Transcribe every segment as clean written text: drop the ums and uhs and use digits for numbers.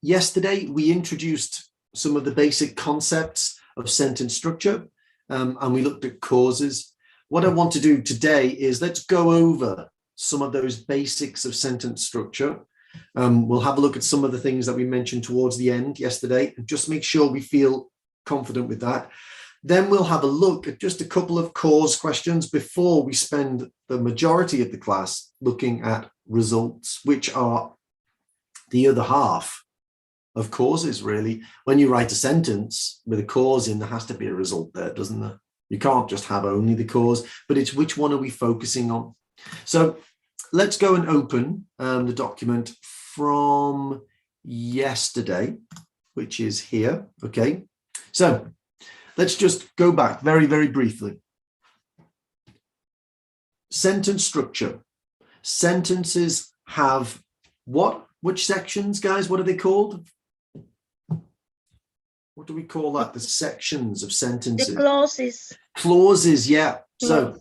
Yesterday, we introduced some of the basic concepts of sentence structure, and we looked at causes. What I want to do today is let's go over some of those basics of sentence structure. We'll have a look at some of the things that we mentioned towards the end yesterday, and just make sure we feel confident with that. Then we'll have a look at just a couple of cause questions before we spend the majority of the class looking at results, which are the other half of causes, really. When you write a sentence with a cause in, there has to be a result there, doesn't there? You can't just have only the cause, but it's which one are we focusing on? So let's go and open the document from yesterday, which is here. Okay, so let's just go back very, very briefly. Sentence structure. Sentences have what? Which sections, guys? What are they called? What do we call that? The sections of sentences. The clauses. Clauses, yeah. So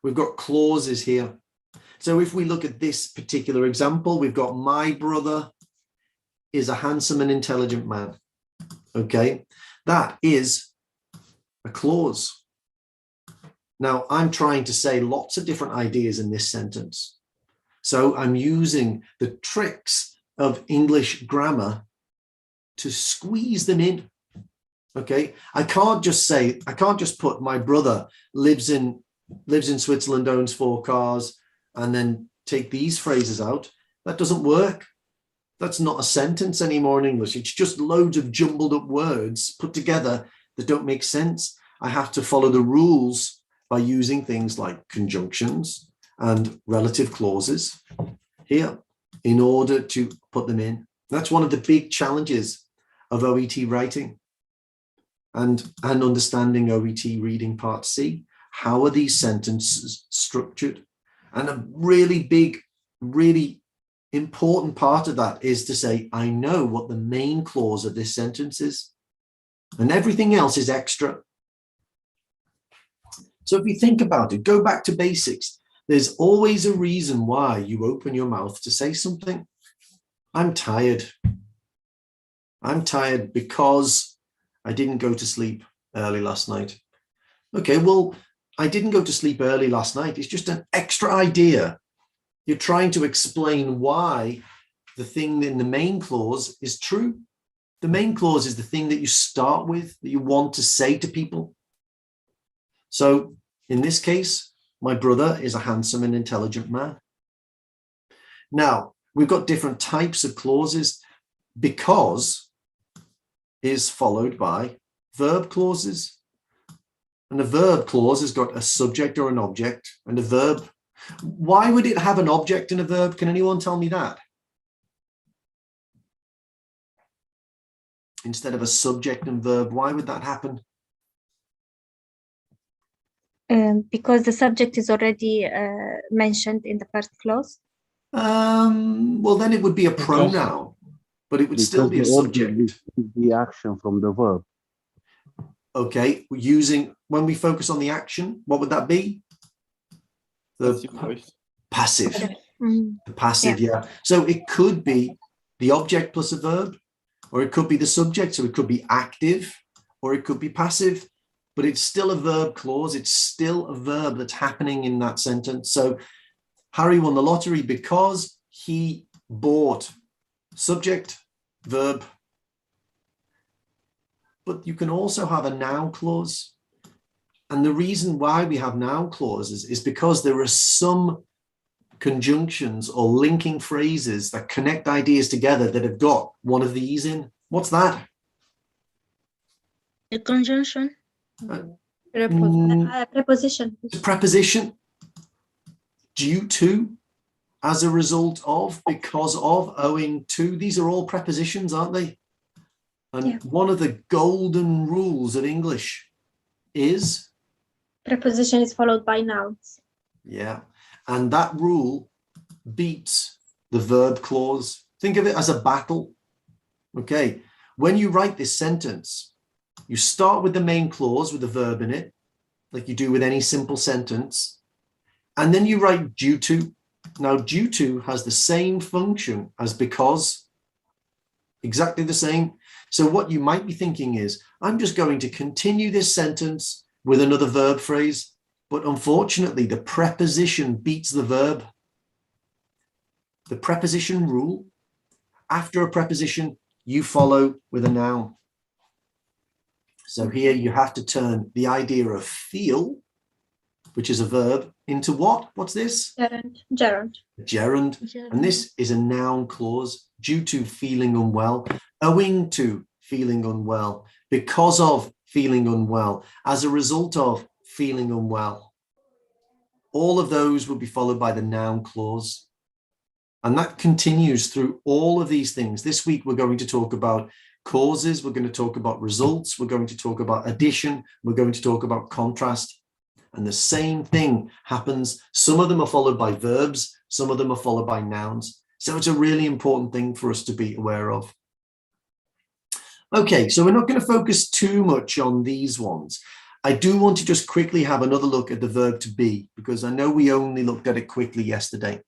we've got clauses here. So if we look at this particular example, we've got my brother is a handsome and intelligent man. Okay, that is a clause. Now, I'm trying to say lots of different ideas in this sentence. So I'm using the tricks of English grammar to squeeze them in. Okay, I can't just put my brother lives in Switzerland, owns 4 cars, and then take these phrases out. That doesn't work. That's not a sentence anymore in English. It's just loads of jumbled up words put together that don't make sense. I have to follow the rules by using things like conjunctions and relative clauses here in order to put them in. That's one of the big challenges of OET writing and understanding OET reading part C. How are these sentences structured? And a really big, really important part of that is to say, I know what the main clause of this sentence is, and everything else is extra. So if you think about it, go back to basics. There's always a reason why you open your mouth to say something. I'm tired. I'm tired because I didn't go to sleep early last night. Okay, well, I didn't go to sleep early last night. It's just an extra idea. You're trying to explain why the thing in the main clause is true. The main clause is the thing that you start with, that you want to say to people. So in this case, my brother is a handsome and intelligent man. Now, we've got different types of clauses. Because is followed by verb clauses. And a verb clause has got a subject or an object and a verb. Why would it have an object and a verb? Can anyone tell me that? Instead of a subject and verb, why would that happen? Because the subject is already mentioned in the first clause. Well, then it would be a pronoun, but it would still be a subject. The action from the verb. Okay, when we focus on the action, what would that be? The passive. The passive, yeah. So it could be the object plus a verb, or it could be the subject. So it could be active, or it could be passive, but it's still a verb clause. It's still a verb that's happening in that sentence. So Harry won the lottery because he bought subject, verb. But you can also have a noun clause. And the reason why we have noun clauses is because there are some conjunctions or linking phrases that connect ideas together that have got one of these in. What's that? The conjunction. Preposition. The preposition. Due to, as a result of, because of, owing to. These are all prepositions, aren't they? And one of the golden rules of English is? Preposition is followed by nouns. Yeah. And that rule beats the verb clause. Think of it as a battle. Okay. When you write this sentence, you start with the main clause with the verb in it, like you do with any simple sentence. And then you write due to. Now, due to has the same function as because. exactly the same. So what you might be thinking is, I'm just going to continue this sentence with another verb phrase, but unfortunately the preposition beats the verb. The preposition rule, after a preposition, you follow with a noun. So here you have to turn the idea of feel, which is a verb, into what? What's this? Gerund. Gerund. Gerund. And this is a noun clause due to feeling unwell, owing to feeling unwell, because of feeling unwell, as a result of feeling unwell. All of those will be followed by the noun clause. And that continues through all of these things. This week, we're going to talk about causes. We're going to talk about results. We're going to talk about addition. We're going to talk about contrast. And the same thing happens. Some of them are followed by verbs. Some of them are followed by nouns. So it's a really important thing for us to be aware of. Okay, so we're not going to focus too much on these ones. I do want to just quickly have another look at the verb to be, because I know we only looked at it quickly yesterday.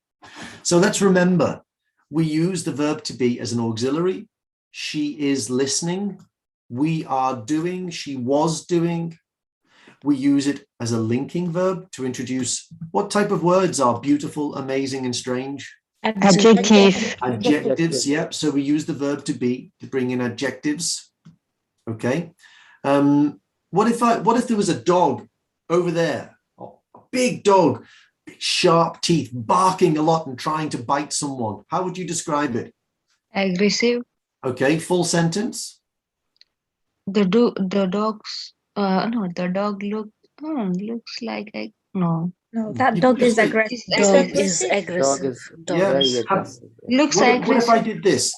So let's remember, we use the verb to be as an auxiliary. She is listening. We are doing. She was doing. We use it as a linking verb to introduce what type of words are beautiful, amazing, and strange? Adjective. Adjectives, yep. So we use the verb to be to bring in adjectives. Okay. What if there was a dog over there, a big dog, sharp teeth, barking a lot and trying to bite someone? How would you describe it? Aggressive. Okay, full sentence. The dog looks like no. No, that dog is aggressive. Dog is aggressive. Dog Yeah. is Looks What aggressive. if I did this?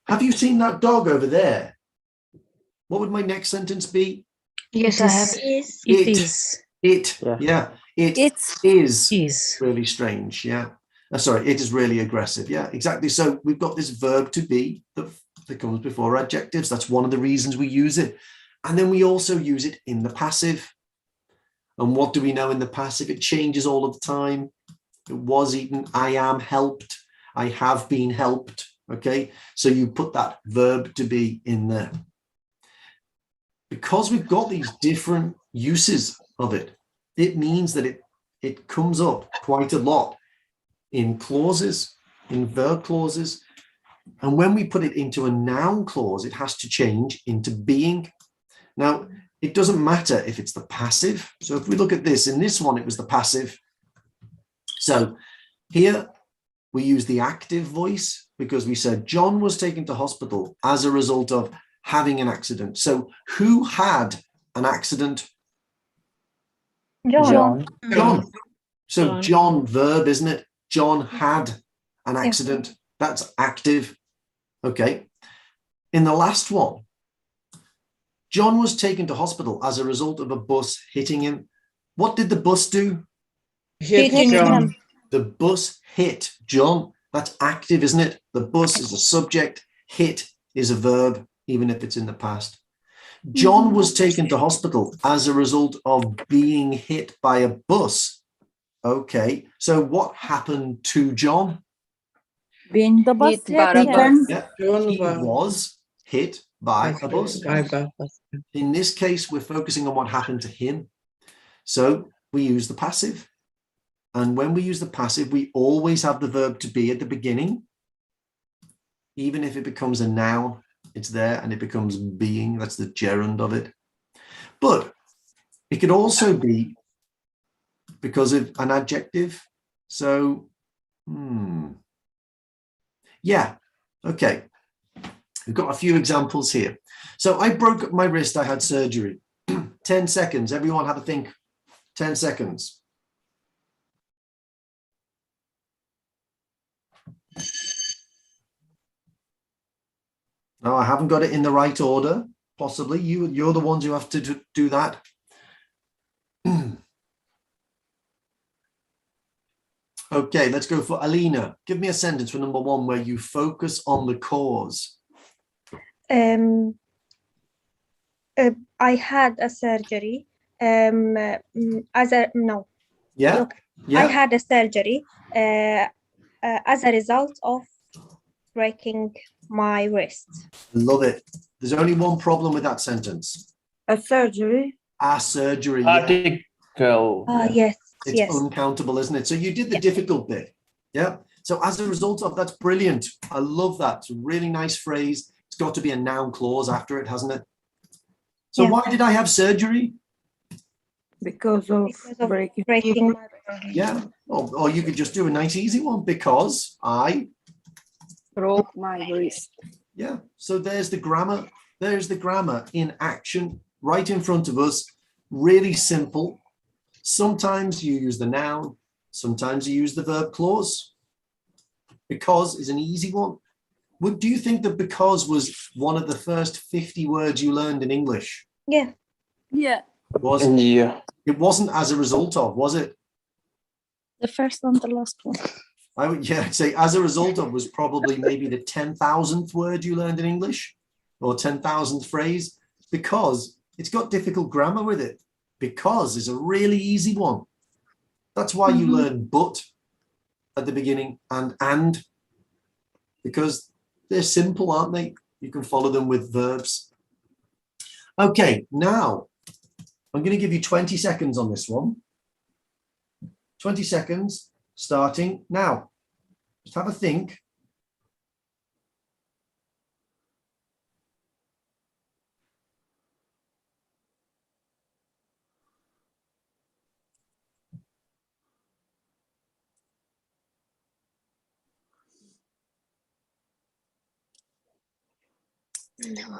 Have you seen that dog over there? What would my next sentence be? Yes, I have. It is. It It is is. really strange. Yeah. Sorry, it is really aggressive. Yeah, exactly. So we've got this verb to be that comes before adjectives. That's one of the reasons we use it. And then we also use it in the passive. And what do we know in the passive? It changes all of the time. It was eaten. I am helped. I have been helped. Okay. So you put that verb to be in there. Because we've got these different uses of it, it means that it comes up quite a lot in clauses, in verb clauses. And when we put it into a noun clause, it has to change into being. Now, it doesn't matter if it's the passive. So if we look at this, in this one, it was the passive. So here we use the active voice because we said John was taken to hospital as a result of having an accident. So who had an accident? John. John. So John. John, verb, isn't it? John had an accident. That's active. Okay. In the last one, John was taken to hospital as a result of a bus hitting him. What did the bus do? Hit John. The bus hit John. That's active, isn't it? The bus is a subject. Hit is a verb, even if it's in the past. John was taken to hospital as a result of being hit by a bus. Okay, so what happened to John? Being the bus Hit by a hit. Yeah, he was hit by a bus. In this case, we're focusing on what happened to him. So we use the passive. And when we use the passive, we always have the verb to be at the beginning. Even if it becomes a noun, it's there and it becomes being. That's the gerund of it. But it could also be because of an adjective. So, yeah, okay. We've got a few examples here. So I broke my wrist. I had surgery. 10 seconds. Everyone have a think. 10 seconds. No, I haven't got it in the right order. Possibly you're the ones who have to do that. Okay, let's go for Alina. Give me a sentence for number one where you focus on the cause. I had a surgery. Yeah. I had a surgery as a result of breaking my wrist. Love it. There's only one problem with that sentence. A surgery. A surgery. Yeah. Article. Yes, It's yes. uncountable, isn't it? So you did the difficult bit. Yeah. So as a result of that's brilliant. I love that. It's a really nice phrase. It's got to be a noun clause after it, hasn't it? So Yeah. why did I have surgery? Because of breaking. Breaking my wrist. Yeah. Or you could just do a nice easy one because I. Broke my wrist. Yeah. So there's the grammar. There's the grammar in action right in front of us. Really simple. Sometimes you use the noun. Sometimes you use the verb clause. Because is an easy one. Do you think that because was one of the first 50 words you learned in English? Yeah. Yeah. Was Yeah. it wasn't as a result of, was it? The first and the last one. I would say as a result of was probably maybe the 10,000th word you learned in English or 10,000th phrase because it's got difficult grammar with it. Because is a really easy one. That's why you learn but at the beginning and because they're simple, aren't they? You can follow them with verbs. Okay, now I'm going to give you 20 seconds on this one. 20 seconds starting now. Just have a think. No.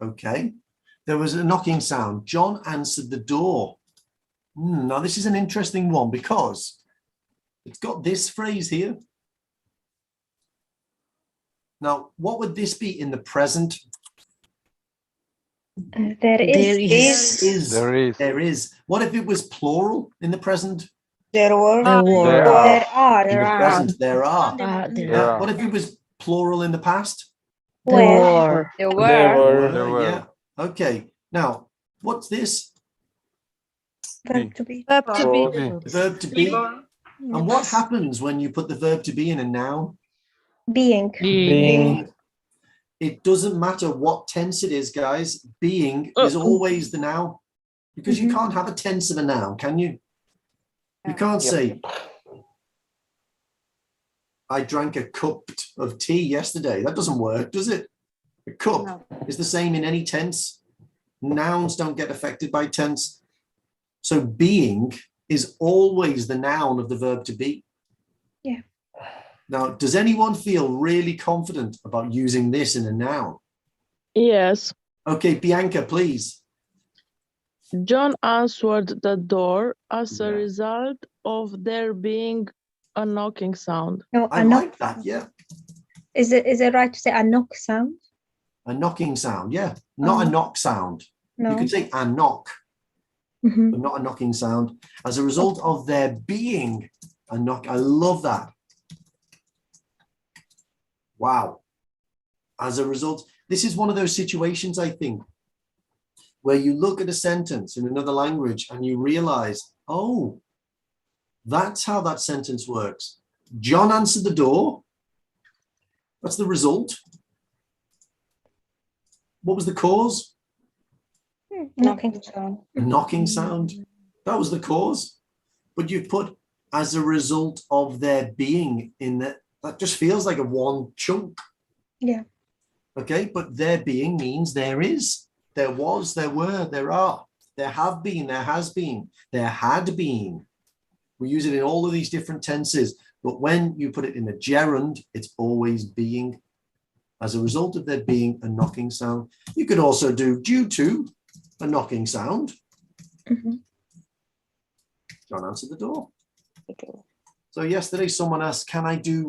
Okay. There was a knocking sound. John answered the door. Now, this is an interesting one because it's got this phrase here. Now, what would this be in the present? There is. There is. There is. What if it was plural in the present? There were. There There are. In the present, there are. There Yeah. What if it was plural in the past? Where? There There were. There were. Yeah. Okay. Now, what's this? Verb to be. Verb to be. The verb to be. And what happens when you put the verb to be in a noun? Being. Being. It doesn't matter what tense it is, guys. Being is always the noun because you can't have a tense of a noun, can you? You can't say, I drank a cup of tea yesterday. That doesn't work, does it? A cup is the same in any tense. Nouns don't get affected by tense. So being is always the noun of the verb to be. Yeah. Now, does anyone feel really confident about using this in a noun? Yes. Okay, Bianca, please. John answered the door as a Yeah. result of there being a knocking sound. No, I a knock. like that, yeah. Is it right to say a knock sound? A knocking sound, yeah. Not a knock sound. No. You could say a knock, Mhm. but not a knocking sound. As a result of there being a knock, I love that. Wow. As a result, this is one of those situations, I think, where you look at a sentence in another language and you realize, oh, that's how that sentence works. John answered the door. That's the result. What was the cause? Knocking sound. A knocking sound. That was the cause. But you put as a result of there being in that. That just feels like a one chunk. Yeah. Okay, but there being means there is, there was, there were, there are, there have been, there has been, there had been. We use it in all of these different tenses, but when you put it in the gerund, it's always being. As a result of there being a knocking sound. You could also do due to a knocking sound. Mhm. John answered the door. So yesterday someone asked, can I do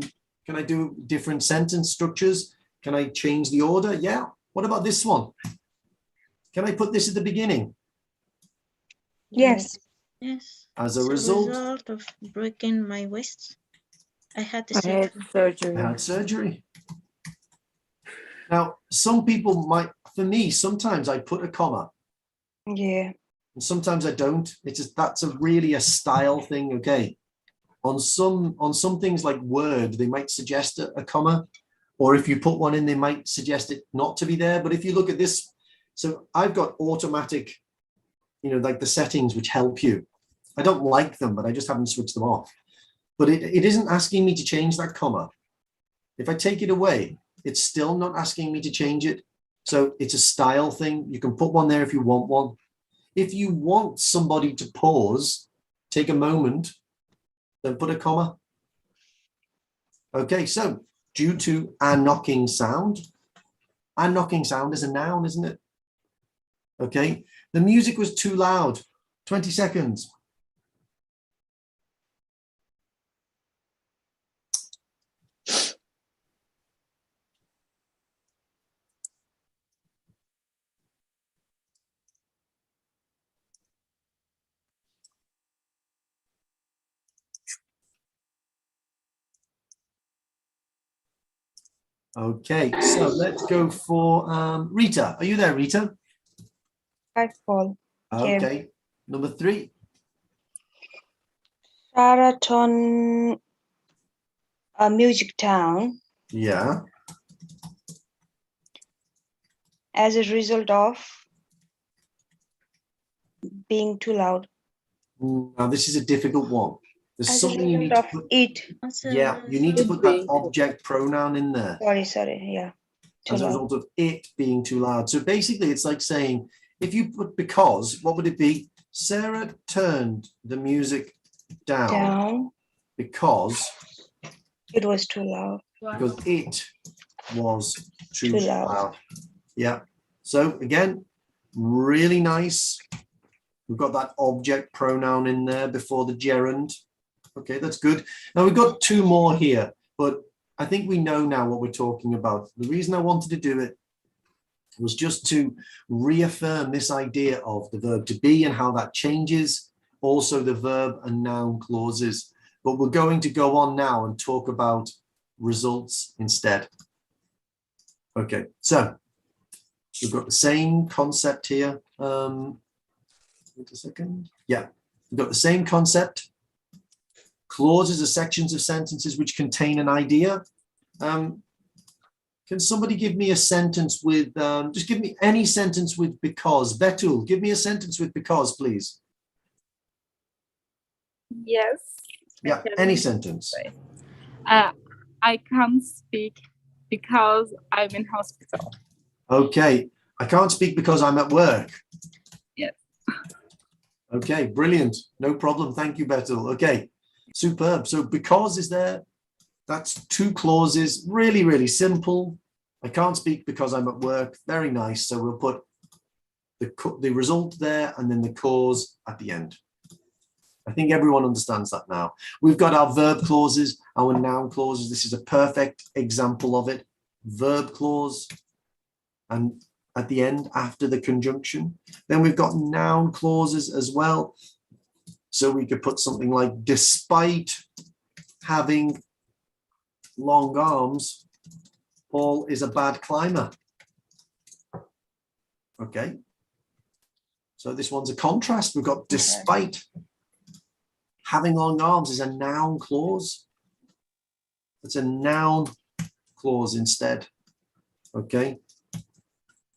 different sentence structures? Can I change the order? Yeah. What about this one? Can I put this at the beginning? Yes. Yes. As a result, of breaking my wrist, I had I had surgery. I had surgery. Now, some people might, for me, sometimes I put a comma. Yeah. and sometimes I don't. It's just that's really a style thing. Okay. On some things like Word, they might suggest a comma, or if you put one in, they might suggest it not to be there. But if you look at this, so I've got automatic, like the settings which help you. I don't like them, but I just haven't switched them off. But it isn't asking me to change that comma. If I take it away, it's still not asking me to change it. So it's a style thing. You can put one there if you want one. If you want somebody to pause, take a moment, then put a comma. Okay, so due to a knocking sound is a noun, isn't it? Okay, the music was too loud. 20 seconds. Okay, so let's go for Rita. Are you there, Rita? Hi, Paul. Okay, number 3. Sheraton, a music town, Yeah. as a result of being too loud. Now this is a difficult one. There's As a something you need result to of put. it. Yeah, you need to put that object pronoun in there Sorry, yeah. Too as a loud. result of it being too loud. So basically it's like saying, if you put because, what would it be? Sarah turned the music down because it was too loud. Because it was too Too loud. loud. Yeah. So again, really nice. We've got that object pronoun in there before the gerund. Okay, that's good. Now we've got 2 more here, but I think we know now what we're talking about. The reason I wanted to do it was just to reaffirm this idea of the verb to be and how that changes, also the verb and noun clauses. But we're going to go on now and talk about results instead. Okay, so we've got the same concept here. Wait a second. Yeah, we've got the same concept. Clauses are sections of sentences which contain an idea. Can somebody give me a sentence with, just give me any sentence with because. Betul, give me a sentence with because, please. Yes. Yeah, any sentence. I can't speak because I'm in hospital. Okay, I can't speak because I'm at work. Yes. Okay, brilliant. No problem. Thank you, Betul. Okay, superb. So because is there. That's 2 clauses. Really, really simple. I can't speak because I'm at work. Very nice. So we'll put the result there and then the cause at the end. I think everyone understands that now. We've got our verb clauses, our noun clauses. This is a perfect example of it. Verb clause and at the end after the conjunction. Then we've got noun clauses as well. So we could put something like despite having long arms, Paul is a bad climber. Okay. So this one's a contrast. We've got despite having long arms is a noun clause. It's a noun clause instead. Okay.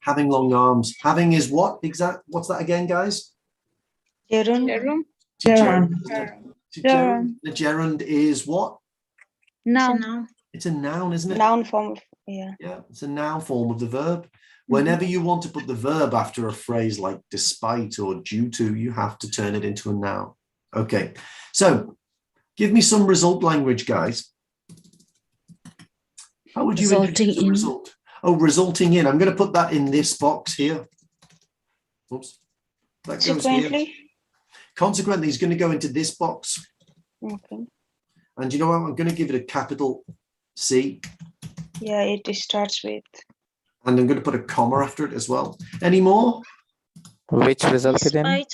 Having long arms. Having is what exact? What's that again, guys? Gerund. The gerund is what? Noun. It's a noun, isn't it? Noun form. Yeah. Yeah, it's a noun form of the verb. Whenever you want to put the verb after a phrase like despite or due to, you have to turn it into a noun. Okay, so give me some result language, guys. How would you introduce a result? Oh, resulting in. I'm going to put that in this box here. Oops. That goes here. Consequently, it's going to go into this box. Okay. And you know what? I'm going to give it a capital C. Yeah, it starts with. And I'm going to put a comma after it as well. Any more? Which resulted in?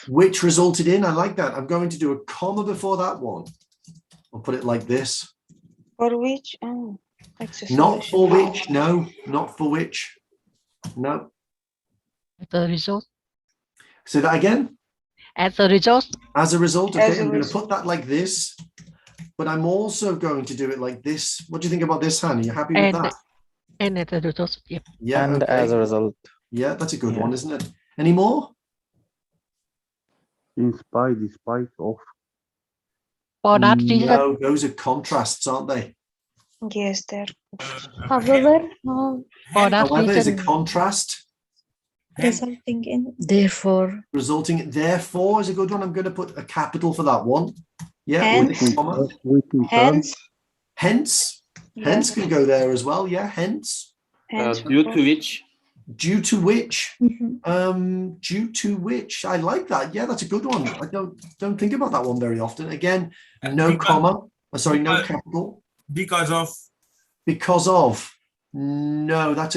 Which resulted in. I like that. I'm going to do a comma before that one. I'll put it like this. For which? Oh, not for which. No, not for which. No. The result. Say that again. As a result. As a result, As okay, a I'm going to result. put that like this, but I'm also going to do it like this. What do you think about this, Hannah? You happy with that? And as a result. Yep. Yeah, And okay. as a result. Yeah, that's a good Yeah. one, isn't it? Any more? In spite, despite of. For that reason. No, those are contrasts, aren't they? Yes, there. However, For that However, is a reason. contrast resulting in. Therefore. resulting. Therefore is a good one. I'm going to put a capital for that one. Yeah, with Hence. a comma. Hence. Hence. Yeah. Hence can go there as well. Yeah, hence. Hence. Due to which? Due to which. Mhm. Due to which. I like that. Yeah, that's a good one. I don't think about that one very often. Again, no comma. Sorry, no capital. Because of. Because of. No, that's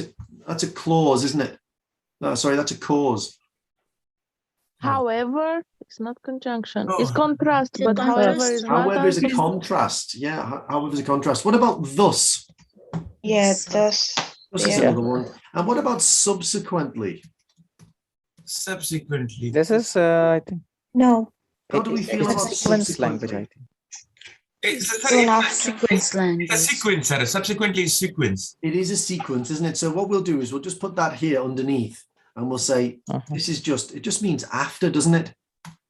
a clause, isn't it? No, sorry, that's a cause. However, it's not conjunction. No. It's contrast, It's a but however contrast. is not However is a as contrast. Yeah, however is a contrast. What about thus? Yeah, thus. This is Yeah. another one. And what about subsequently? Subsequently. This is, I think, No. How do we feel it's about a sequence language, subsequently? I think. Sequence language. It's a sequence, Sarah. Subsequently is sequence. It is a sequence, isn't it? So what we'll do is we'll just put that here underneath and we'll say, this is just, it just means after, doesn't it?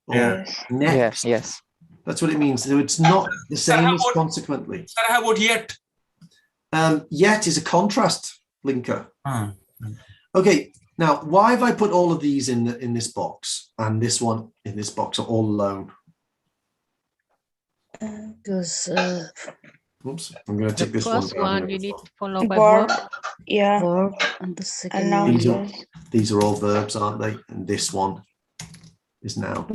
Or Yeah. next. Yes. That's what it means. So it's not the same how as about- consequently. Sarah, how about yet? Yet is a contrast linker. Ah. Okay, now why have I put all of these in this box and this one in this box are all alone? Because Oops, I'm going to The take this first one. one you need to follow by Verb. verb. Yeah. verb and the second And noun. one. These are all verbs, aren't they? And this one is noun.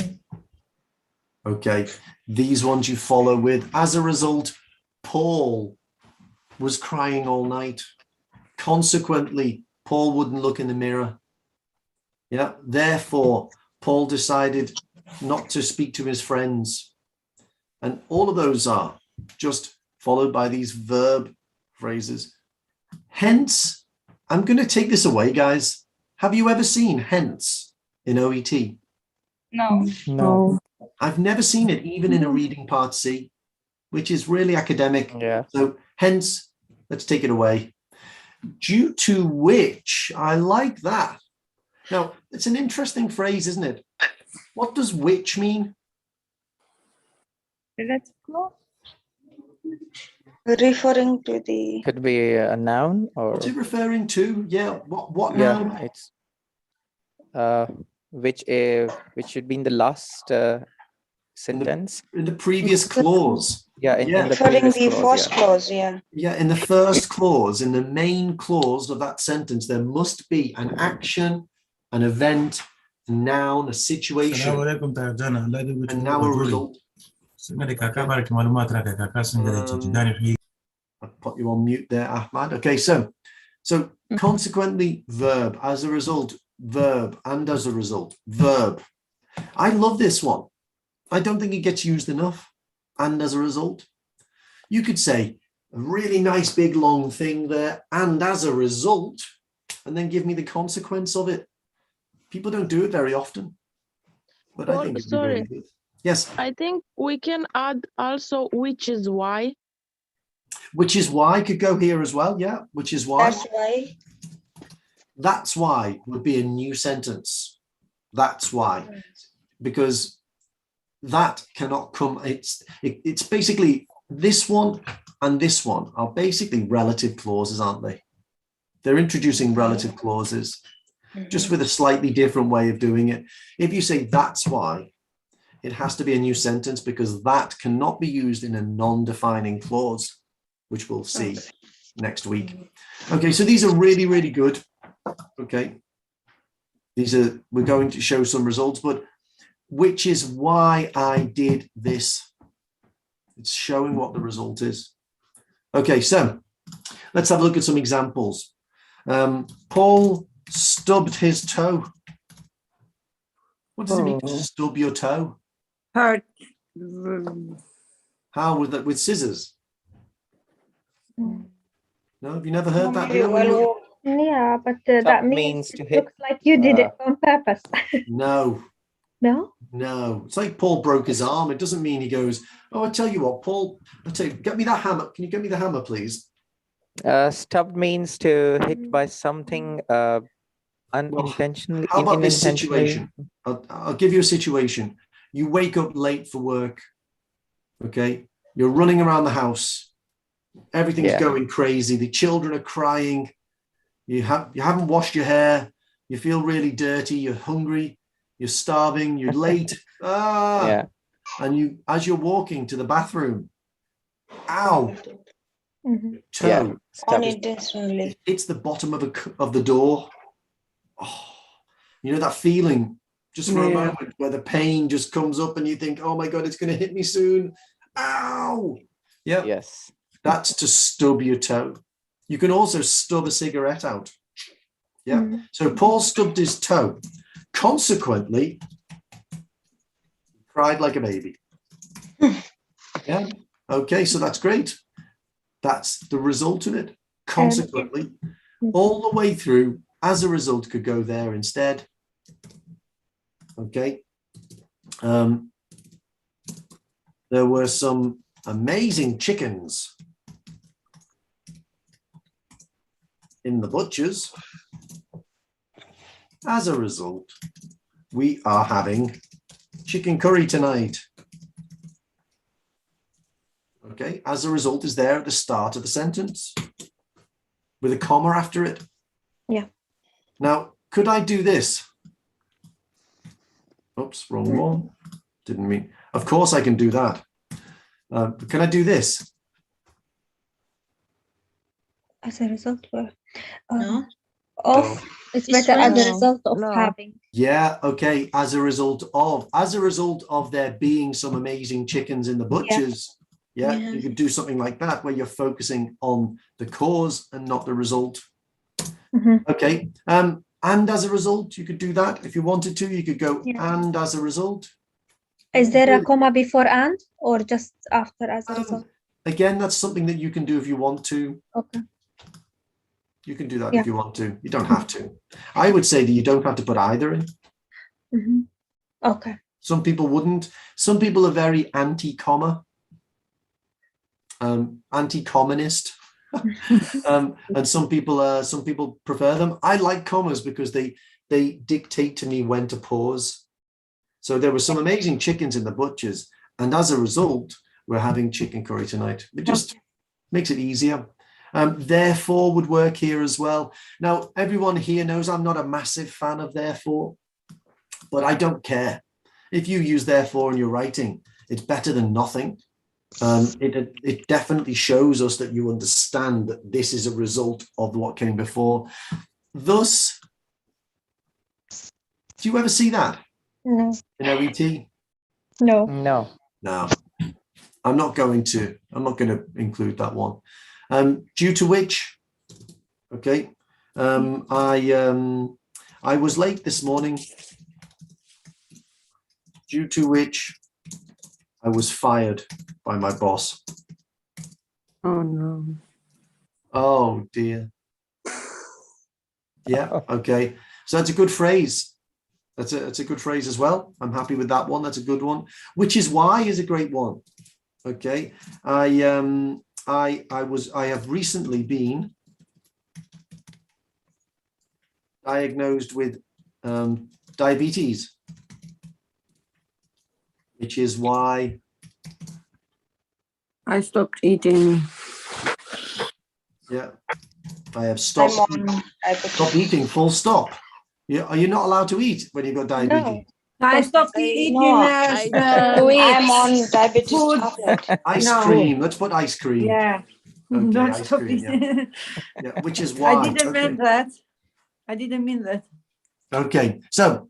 Okay, these ones you follow with. As a result, Paul was crying all night. Consequently, Paul wouldn't look in the mirror. Yeah, therefore, Paul decided not to speak to his friends. And all of those are just followed by these verb phrases. Hence, I'm going to take this away, guys. Have you ever seen hence in OET? No. No. I've never seen it, even in a reading part C, which is really academic. Yeah. So hence, let's take it away. Due to which, I like that. Now, it's an interesting phrase, isn't it? What does which mean? Relative clause. Referring to the. Could be a noun or What's it referring to? Yeah, what yeah, noun? it's which should be in the last sentence. In the previous clause. Yeah, in the Referring previous the clause, first yeah. clause, yeah. Yeah, in the first clause, in the main clause of that sentence, there must be an action, an event, a noun, a situation, and now a result. I'll put you on mute there, Ahmad. Okay, so consequently, verb, as a result, verb, and as a result, verb. I love this one. I don't think it gets used enough. And as a result, you could say a really nice big long thing there, and as a result, and then give me the consequence of it. People don't do it very often, but I think it'd be very good. Yes. I think we can add also which is why. Which is why could go here as well. Yeah. Which is why. That's why. That's why would be a new sentence. That's why, because that cannot come. It's basically this one and this one are basically relative clauses, aren't they? They're introducing relative clauses, just with a slightly different way of doing it. If you say that's why, it has to be a new sentence because that cannot be used in a non-defining clause, which we'll see next week. Okay, so these are really, really good. Okay. We're going to show some results, but which is why I did this. It's showing what the result is. Okay, so let's have a look at some examples. Paul stubbed his toe. What does it mean to stub your toe? Hurt. How with that? With scissors? No, have you never heard that? Yeah, but that means to it hit. looks like you did it on purpose. No, No? No, it's like Paul broke his arm. It doesn't mean he goes, oh, I tell you what, Paul, I tell you, get me that hammer. Can you get me the hammer, please? Stubbed means to hit by something unintentionally. How about this unintentionally. situation? I'll give you a situation. You wake up late for work. Okay. You're running around the house. Everything's going crazy. The children are crying. You haven't washed your hair. You feel really dirty. You're hungry. You're starving. You're late. Yeah. And as you're walking to the bathroom, ow, toe. Yeah. Unintentionally. It's the bottom of the door. Oh, you know that feeling just for a moment where the pain just comes up and you think, oh my God, it's going to hit me soon. Ow. Yeah. Yes. That's to stub your toe. You can also stub a cigarette out. Yeah. So Paul stubbed his toe. Consequently, he cried like a baby. Yeah. Okay. So that's great. That's the result of it. Consequently, all the way through, as a result, could go there instead. Okay. There were some amazing chickens in the butchers. As a result, we are having chicken curry tonight. Okay, as a result is there at the start of the sentence with a comma after it. Yeah. Now, could I do this? Oops, wrong one. Didn't mean. Of course I can do that. Can I do this? As a result, No. of it's better as a result of having. Yeah, okay. As a result of there being some amazing chickens in the butchers. Yeah, you could do something like that where you're focusing on the cause and not the result. Okay. And as a result, you could do that. If you wanted to, you could go and as a result. Is there a comma before and or just after as a result? Again, that's something that you can do if you want to. Okay. You can do that if you want to. You don't have to. I would say that you don't have to put either in. Okay. Some people wouldn't. Some people are very anti-comma, anti-communist, and some people prefer them. I like commas because they dictate to me when to pause. So there were some amazing chickens in the butchers, and as a result, we're having chicken curry tonight. It just makes it easier. Therefore would work here as well. Now, everyone here knows I'm not a massive fan of therefore, but I don't care. If you use therefore in your writing, it's better than nothing. It definitely shows us that you understand that this is a result of what came before. Thus, do you ever see that? No. In OET? No. No. No. I'm not going to include that one. Due to which, okay, I was late this morning, due to which I was fired by my boss. Oh no. Oh dear. Yeah, okay. So that's a good phrase. That's a good phrase as well. I'm happy with that one. That's a good one. Which is why is a great one. Okay. I have recently been diagnosed with diabetes, which is why I stopped eating. Yeah, I have stopped eating. Full stop. Yeah, are you not allowed to eat when you've got diabetes? No. I stopped eating. I'm on diabetes tablet. Ice cream. Let's put ice cream. Yeah. Okay, Don't ice stop cream. eating. Yeah, which is why. I didn't mean that. I didn't mean that. Okay, so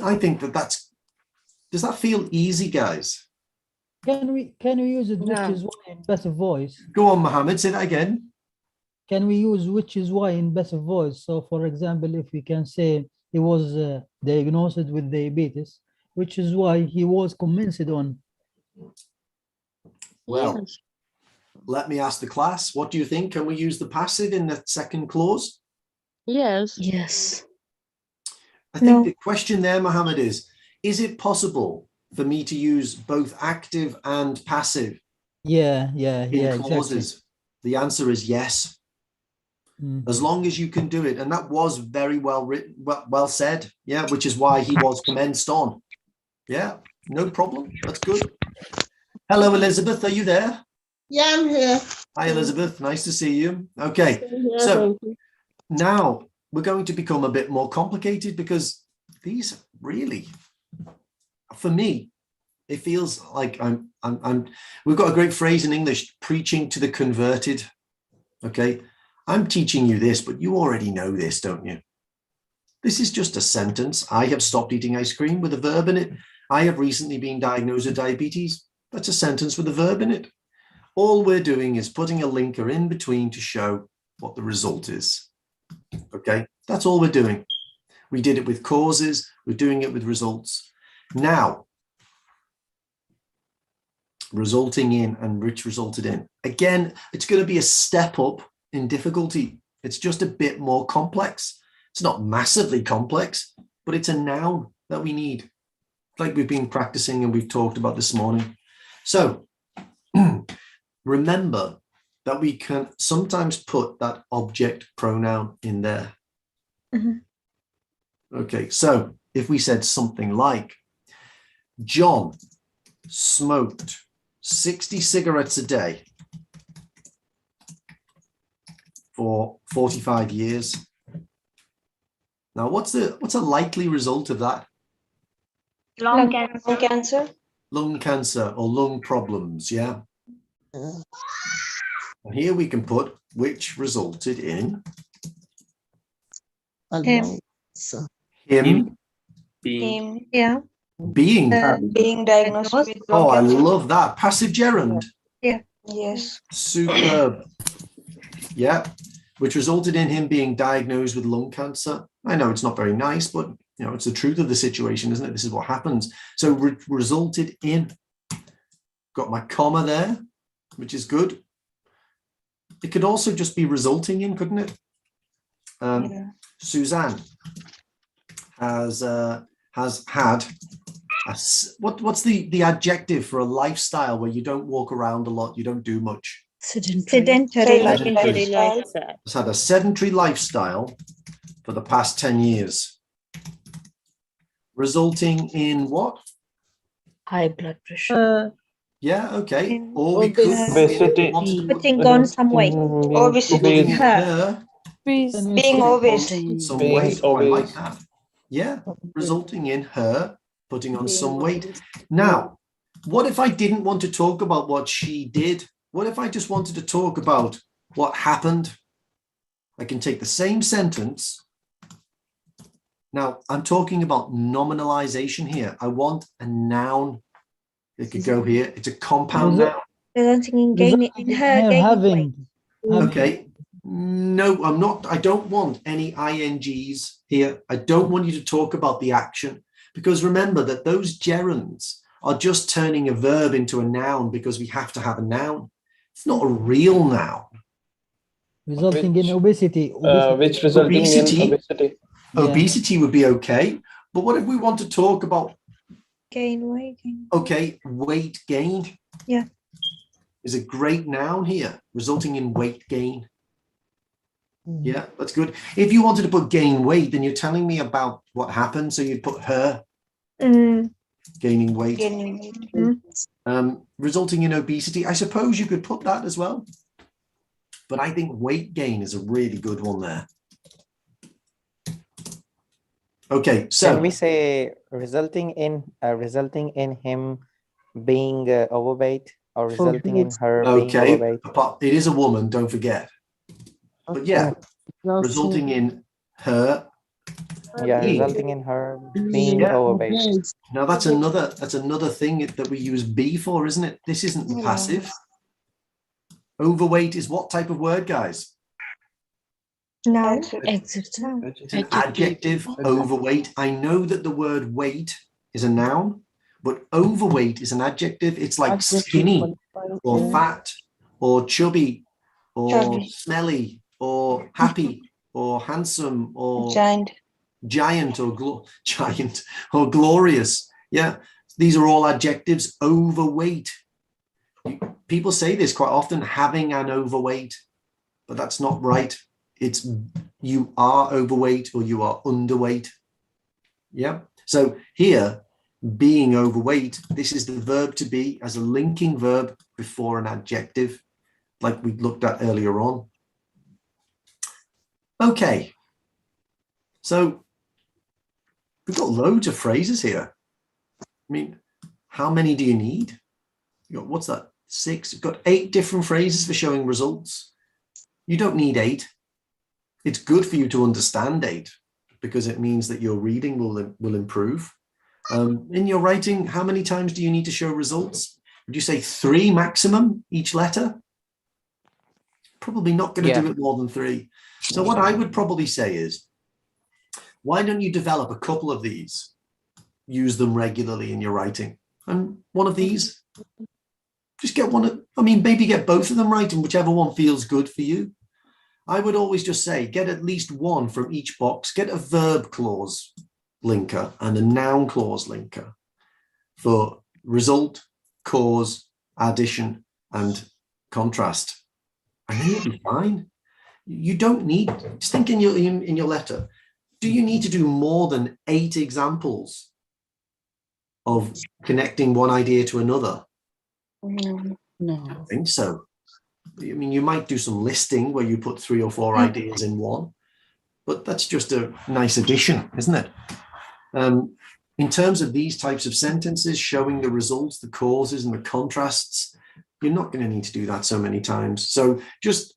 I think does that feel easy, guys? Can we use it, which is why in passive voice? Go on, Mohammed, say that again. Can we use which is why in passive voice? So for example, if we can say he was diagnosed with diabetes, which is why he was commenced on. Well, let me ask the class, what do you think? Can we use the passive in the second clause? Yes. Yes. I think the question there, Mohammed, Is it possible for me to use both active and passive Yeah, in exactly. clauses? The answer is yes. As long as you can do it. And that was very well written, well said. Yeah, which is why he was commenced on. Yeah, no problem. That's good. Hello, Elizabeth. Are you there? Yeah, I'm here. Hi, Elizabeth. Nice to see you. Okay, so now we're going to become a bit more complicated because these really, for me, it feels like we've got a great phrase in English, preaching to the converted. Okay, I'm teaching you this, but you already know this, don't you? This is just a sentence. I have stopped eating ice cream with a verb in it. I have recently been diagnosed with diabetes. That's a sentence with a verb in it. All we're doing is putting a linker in between to show what the result is. Okay, that's all we're doing. We did it with causes. We're doing it with results. Now, resulting in and which resulted in. Again, it's going to be a step up in difficulty. It's just a bit more complex. It's not massively complex, but it's a noun that we need, like we've been practicing and we've talked about this morning. So remember that we can sometimes put that object pronoun in there. Okay, so if we said something like, John smoked 60 cigarettes a day for 45 years. Now, what's a likely result of that? Lung cancer. Lung cancer or lung problems, yeah. And here we can put which resulted in Him. him Being being. being diagnosed with Oh, lung I cancer. love that. Passive gerund. Yeah. Yes. Superb. Yeah, which resulted in him being diagnosed with lung cancer. I know it's not very nice, but you know, it's the truth of the situation, isn't it? This is what happens. So resulted in. Got my comma there, which is good. It could also just be resulting in, couldn't it? Suzanne has had what's the adjective for a lifestyle where you don't walk around a lot, you don't do much? Sedentary lifestyle. Has had a sedentary lifestyle for the past 10 years. Resulting in what? High blood pressure. Yeah, okay. Or we could Obesity. Putting on some weight. Obesity. Being obese. some Being weight. Oh, I like obese. that. Yeah, resulting in her putting on some weight. Now, what if I didn't want to talk about what she did? What if I just wanted to talk about what happened? I can take the same sentence. Now, I'm talking about nominalization here. I want a noun. It could go here. It's a compound noun. Resulting in gaining in her gaining weight. Okay. No, I'm not. I don't want any INGs here. I don't want you to talk about the action, because remember that those gerunds are just turning a verb into a noun because we have to have a noun. It's not a real noun. Resulting in obesity. Which resulting in obesity. Obesity would be okay. But what if we want to talk about Gain weight. okay, weight gain? Yeah. Is a great noun here, resulting in weight gain. Yeah, that's good. If you wanted to put gain weight, then you're telling me about what happened. So you'd put her gaining weight. Resulting in obesity. I suppose you could put that as well. But I think weight gain is a really good one there. Okay, so can we say resulting in him being overweight, or resulting in her being overweight? It is a woman, don't forget. But yeah, resulting in her. Yeah, resulting in her being overweight. Now that's another thing that we use be for, isn't it? This isn't the passive. Overweight is what type of word, guys? Noun. It's an adjective, overweight. I know that the word weight is a noun, but overweight is an adjective. It's like skinny or fat or chubby or smelly or happy or handsome or giant or glorious. Yeah, these are all adjectives. Overweight. People say this quite often, having an overweight, but that's not right. It's you are overweight or you are underweight. Yeah. So here, being overweight, this is the verb to be as a linking verb before an adjective, like we looked at earlier on. Okay. So we've got loads of phrases here. I mean, how many do you need? You got, what's that? 6. You've got 8 different phrases for showing results. You don't need 8. It's good for you to understand 8 because it means that your reading will improve. In your writing, how many times do you need to show results? Would you say 3 maximum each letter? Probably not going to do it more than 3. So what I would probably say is, why don't you develop a couple of these? Use them regularly in your writing. And one of these, just get one of, I mean, maybe get both of them right, and whichever one feels good for you. I would always just say, get at least one from each box. Get a verb clause linker and a noun clause linker for result, cause, addition, and contrast. And then you'll be fine. You don't need, just think in your letter, do you need to do more than 8 examples of connecting one idea to another? No. I don't think so. I mean, you might do some listing where you put 3 or 4 ideas in one, but that's just a nice addition, isn't it? In terms of these types of sentences, showing the results, the causes and the contrasts, you're not going to need to do that so many times. So just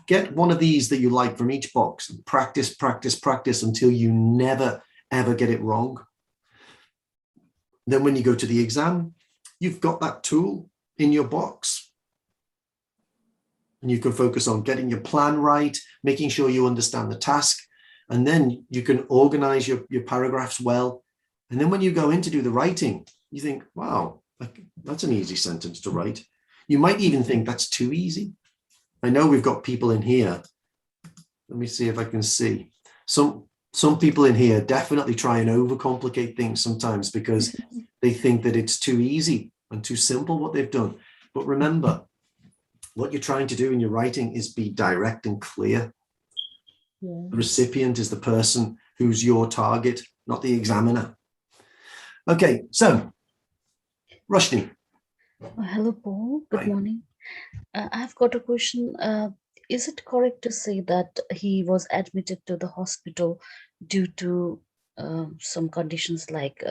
get one of these that you like from each box and practice, practice, practice until you never, ever get it wrong. Then when you go to the exam, you've got that tool in your box. And you can focus on getting your plan right, making sure you understand the task, and then you can organize your paragraphs well. And then when you go in to do the writing, you think, wow, that's an easy sentence to write. You might even think that's too easy. I know we've got people in here. Let me see if I can see. Some people in here definitely try and overcomplicate things sometimes because they think that it's too easy and too simple what they've done. But remember, what you're trying to do in your writing is be direct and clear. The recipient is the person who's your target, not the examiner. Okay, so Roshni. Hello, Paul. Good morning. I've got a question. Is it correct to say that he was admitted to the hospital due to some conditions like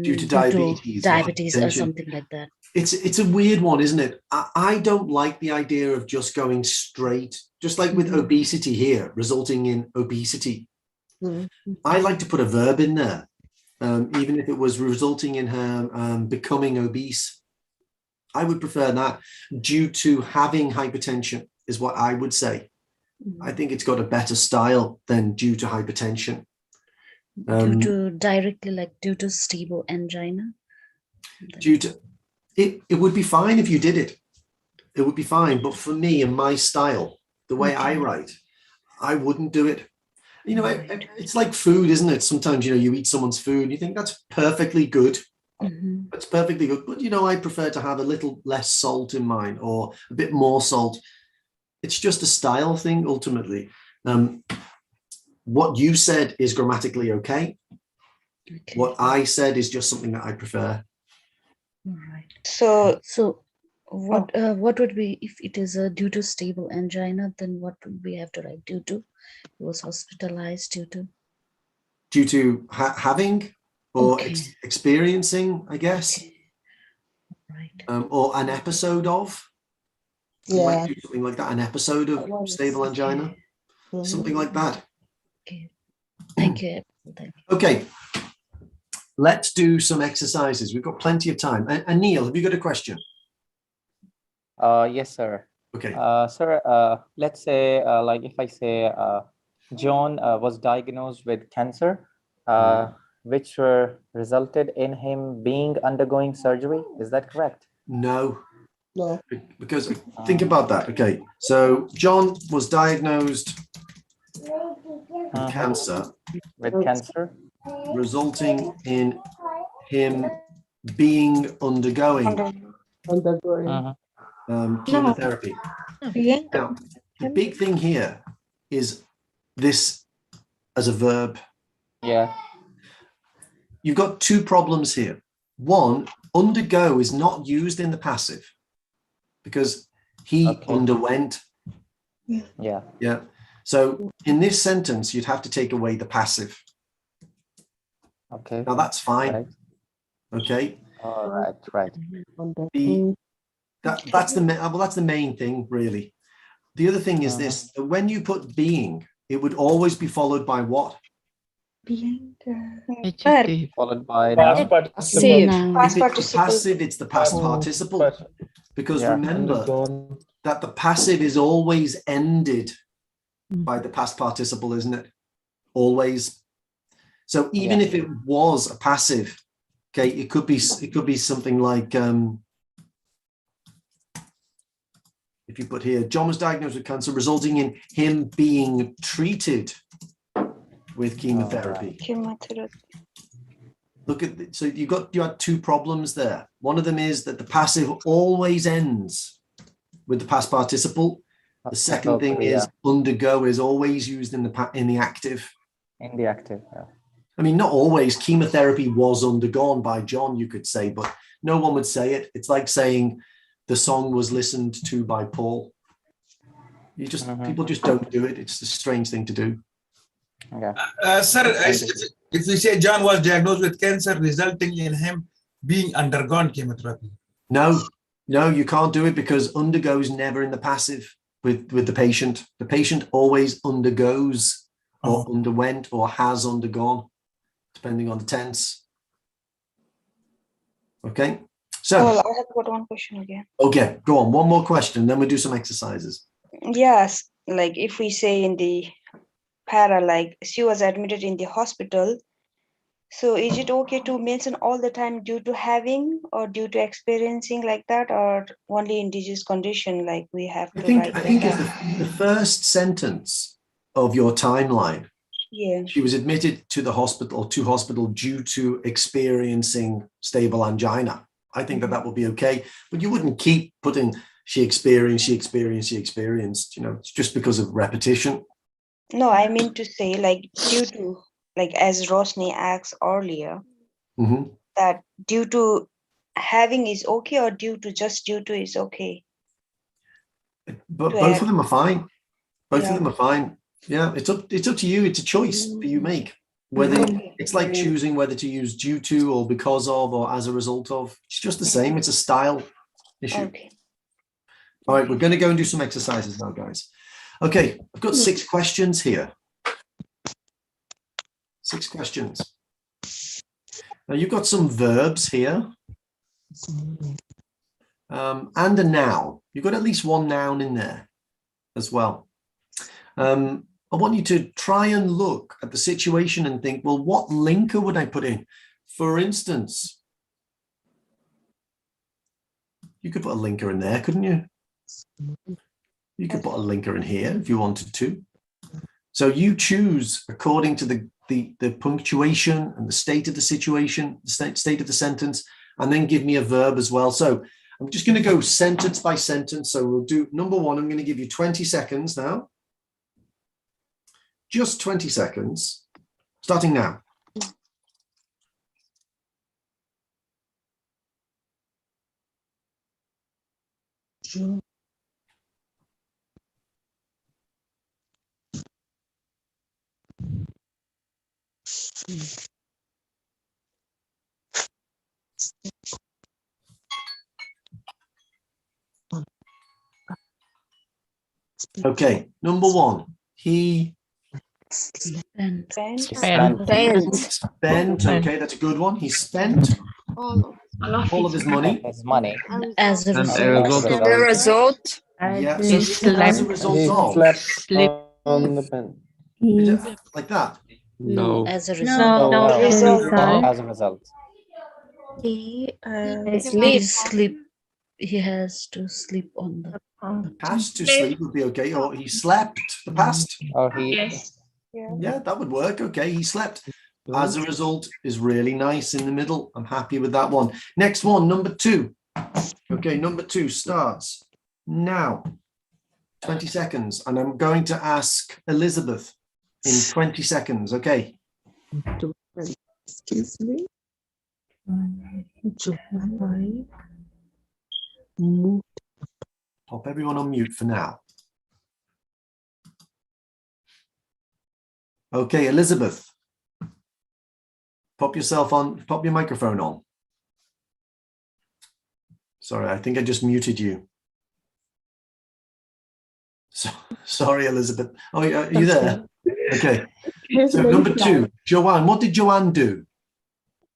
due to diabetes or something like that? It's a weird one, isn't it? I don't like the idea of just going straight, just like with obesity here, resulting in obesity. I like to put a verb in there, even if it was resulting in her becoming obese. I would prefer that. Due to having hypertension is what I would say. I think it's got a better style than due to hypertension. Due to directly, like due to stable angina? Due to, it would be fine if you did it. It would be fine. But for me and my style, the way I write, I wouldn't do it. You know, it's like food, isn't it? Sometimes, you know, you eat someone's food and you think that's perfectly good. That's perfectly good. But, you know, I prefer to have a little less salt in mine or a bit more salt. It's just a style thing, ultimately. What you said is grammatically okay. What I said is just something that I prefer. All right. So what would be, if it is due to stable angina, then what would we have to write? Due to, he was hospitalized due to having or experiencing, I guess. Right. Or an episode of. You might do something like that, an episode of stable angina, something like that. Okay. Thank you. Okay. Let's do some exercises. We've got plenty of time. And Neil, have you got a question? Yes, sir. Okay. Sir, let's say, like if I say John was diagnosed with cancer, which resulted in him being undergoing surgery. Is that correct? No. No. Because think about that. Okay. So John was diagnosed with cancer. With cancer. resulting in him being undergoing chemotherapy. Now, the big thing here is this as a verb. Yeah. You've got two problems here. One, undergo is not used in the passive because he underwent. Yeah. Yeah. So in this sentence, you'd have to take away the passive. Okay. Now that's fine. Right. Okay. All right. Right. That's the main thing, really. The other thing is this: that when you put being, it would always be followed by what? Being Followed by Past participle. If it's the passive, it's the past participle. Because remember that the passive is always ended by the past participle, isn't it? Always. So even if it was a passive, okay, it could be something like if you put here, John was diagnosed with cancer, resulting in him being treated with chemotherapy. Look at so you had two problems there. One of them is that the passive always ends with the past participle. The second thing is undergo is always used in the active. In the active. Yeah. I mean, not always. Chemotherapy was undergone by John, you could say, but no one would say it. It's like saying the song was listened to by Paul. You just people just don't do it. It's a strange thing to do. Okay. Sir, if we say John was diagnosed with cancer, resulting in him being undergone chemotherapy. No, you can't do it because undergo is never in the passive with the patient. The patient always undergoes or underwent or has undergone, depending on the tense. Okay. So I have got one question again. Okay, go on. One more question, then we do some exercises. Yes, like if we say in the para, like she was admitted in the hospital. So is it okay to mention all the time due to having or due to experiencing like that, or only in disease condition like we have to write? I think it's the first sentence of your timeline. Yeah. She was admitted to the hospital or to hospital due to experiencing stable angina. I think that will be okay, but you wouldn't keep putting she experienced, you know, it's just because of repetition. No, I mean to say like due to, like as Rosny asked earlier, that due to having is okay or due to is okay. But both of them are fine. Both of them are fine. Yeah, it's up to you. It's a choice that you make. Whether it's like choosing whether to use due to or because of or as a result of. It's just the same. It's a style issue. Okay. All right, we're going to go and do some exercises now, guys. Okay, I've got 6 questions here. 6 questions. Now you've got some verbs here. And a noun. You've got at least one noun in there as well. I want you to try and look at the situation and think, well, what linker would I put in? For instance, you could put a linker in there, couldn't you? You could put a linker in here if you wanted to. So you choose according to the punctuation and the state of the situation, the state of the sentence, and then give me a verb as well. So I'm just going to go sentence by sentence. So we'll do number 1. I'm going to give you 20 seconds now. Just 20 seconds, starting now. Okay, number 1, he Spent. Okay, that's a good one. He spent all of his money. As a result. Yeah, He so as a result of. Slept on the pen. Is it like that? No, as a result. As a result. He sleep. He has to sleep on the. Has to sleep would be okay, or he slept. The past. Or he. Yes. Yeah, that would work. Okay, he slept. As a result is really nice in the middle. I'm happy with that one. Next one, number 2. Okay, number 2 starts now. 20 seconds. And I'm going to ask Elizabeth in 20 seconds. Okay. Excuse me. Pop everyone on mute for now. Okay, Elizabeth. Pop your microphone on. Sorry, I think I just muted you. So, sorry, Elizabeth. Oh, are you there? Okay. So number 2, Joanne. What did Joanne do?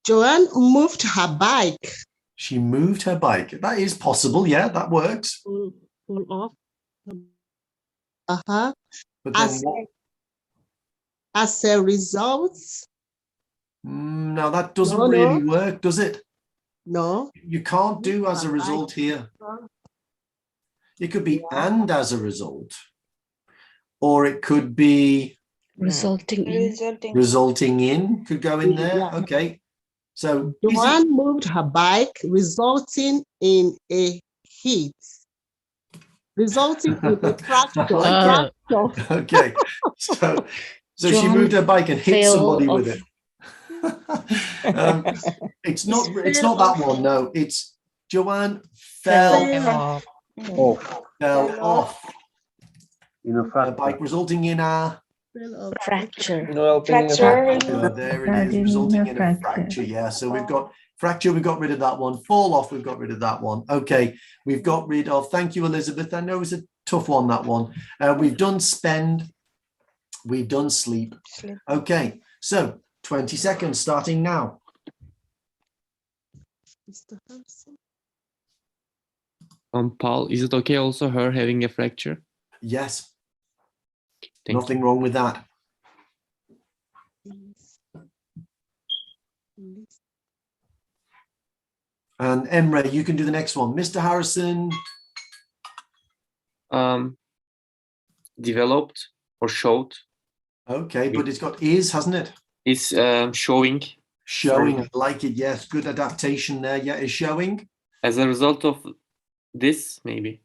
Joanne moved her bike. She moved her bike. That is possible. Yeah, that works. Pull off. Uh-huh. But then what? As a result. No, that doesn't really work, does it? No. You can't do as a result here. It could be and as a result, or it could be resulting in. Resulting in could go in there. Yeah. Okay. So Joanne moved her bike, resulting in a hit. Resulting in a fracture. Okay. So she moved her bike and hit somebody with it. It's not that one. No, it's Joanne fell off in a fracture. bike, resulting in a fracture. There it is, resulting in a fracture. Yeah, so we've got fracture, we got rid of that one. Fall off, we've got rid of that one. Okay, we've got rid of, thank you, Elizabeth. I know it was a tough one, that one. We've done spend, we've done sleep. Okay, so 20 seconds starting now. Paul, is it okay also her having a fracture? Yes. Nothing wrong with that. And Emre, you can do the next one. Mr. Harrison. Developed or showed. Okay, but it's got is, hasn't it? It's showing. Showing, I like it. Yes, good adaptation there. Yeah, is showing. As a result of this, maybe.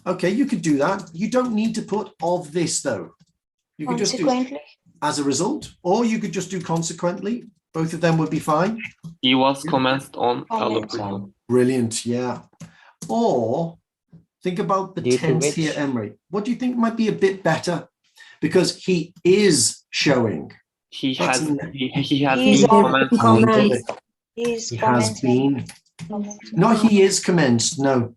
Okay, you could do that. You don't need to put of this, though. You could just do as a result, or you could just do consequently. Both of them would be fine. He was commenced on other people. Brilliant, yeah. Or think about the tense here, Emery. What do you think might be a bit better? Because he is showing. He has been Not he is commenced. No,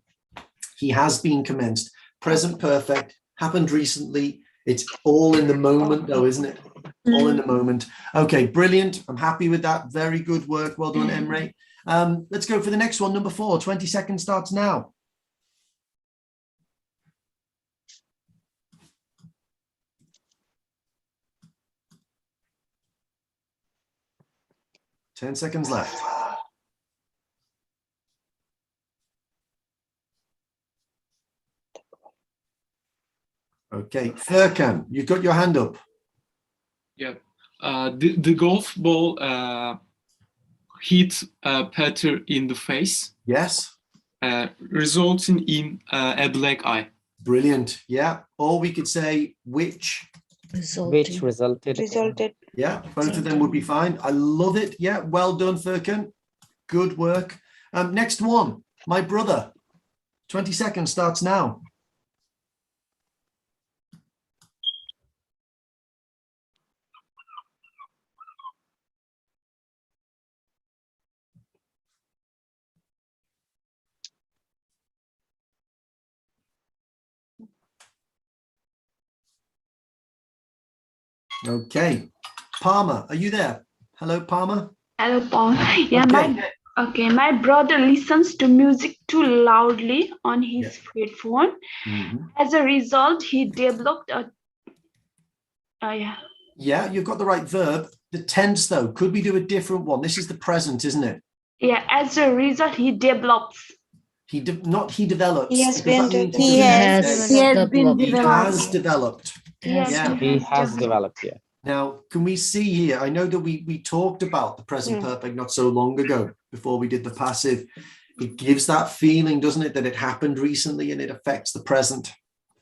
he has been commenced. Present perfect, happened recently. It's all in the moment though, isn't it? All in the moment. Okay, brilliant. I'm happy with that. Very good work. Well done, Emre. Let's go for the next one, number 4. 20 seconds starts now. Ten seconds left. Okay, Furkan, you've got your hand up. Yeah, the golf ball hit Peter in the face. Yes. Resulting in a black eye. Brilliant. Yeah. Or we could say which resulted. Yeah, both of them would be fine. I love it. Yeah, well done, Furkan. Good work. Next one, my brother. 20 seconds starts now. Okay, Palmer, are you there? Hello, Palmer. Hello, Paul. Yeah, okay. My brother listens to music too loudly on his headphone. As a result, he developed a. Yeah, you've got the right verb. The tense, though, could we do a different one? This is the present, isn't it? Yeah, as a result, he develops. He develops. He has developed. He has developed. He has developed, yeah. Now, can we see here? I know that we talked about the present perfect not so long ago before we did the passive. It gives that feeling, doesn't it, that it happened recently and it affects the present.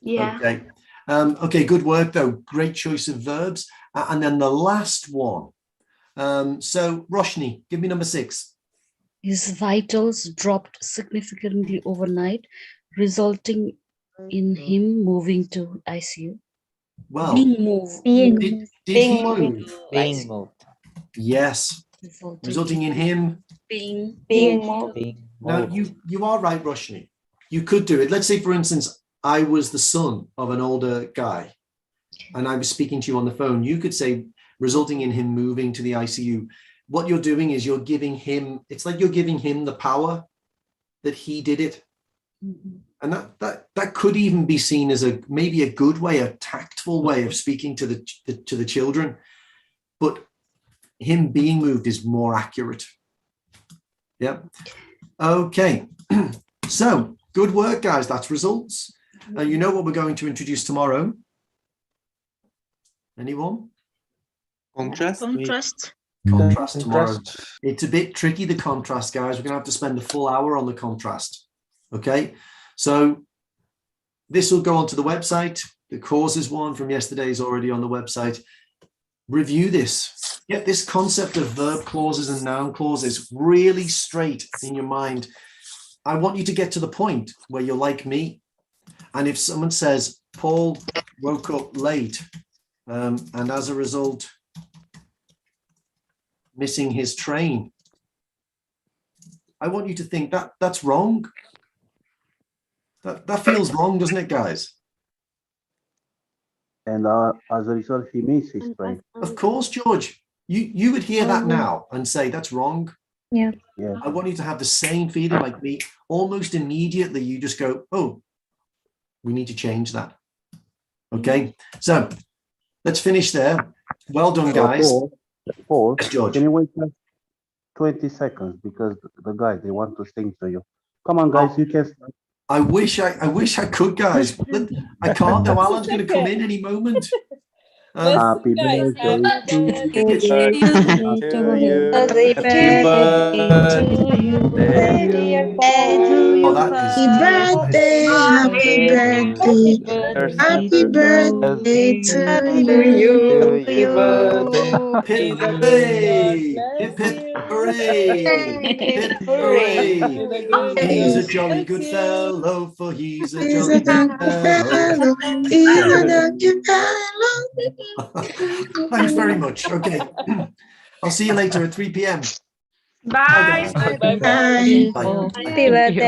Yeah. Okay. Okay, good work though. Great choice of verbs. And then the last one. So Roshni, give me number 6. His vitals dropped significantly overnight, resulting in him moving to ICU. Well, Being moved. did he move? Being moved. Yes. Resulting in him being moved. Now you are right, Roshni. You could do it. Let's say, for instance, I was the son of an older guy and I was speaking to you on the phone. You could say, resulting in him moving to the ICU. What you're doing is you're giving him, it's like you're giving him the power that he did it. And that could even be seen as maybe a good way, a tactful way of speaking to the children. But him being moved is more accurate. Yeah. Okay. So good work, guys. That's results. You know what we're going to introduce tomorrow? Anyone? Contrast. Contrast tomorrow. It's a bit tricky, the contrast, guys. We're going to have to spend a full hour on the contrast. Okay. So this will go onto the website. The causes one from yesterday is already on the website. Review this. Get this concept of verb clauses and noun clauses really straight in your mind. I want you to get to the point where you're like me. And if someone says, Paul woke up late, and as a result, missing his train, I want you to think that's wrong. That feels wrong, doesn't it, guys? And as a result, he missed his train. Of course, George. You would hear that now and say that's wrong. Yeah. I want you to have the same feeling like me. Almost immediately, you just go, oh, we need to change that. Okay, so let's finish there. Well done, guys. Paul, yes, George. Can you wait just 20 seconds because the guys, they want to sing to you. Come on, guys, you can start. I wish I could, guys. I can't. Now Alan's going to come in any moment. Happy birthday to you. Happy birthday to you. Hip hooray! Hip hip hooray! Hip hooray! He's a jolly good fellow, for he's a jolly good fellow. Thanks very much. Okay. I'll see you later at 3 p.m. Bye. Bye. Happy birthday.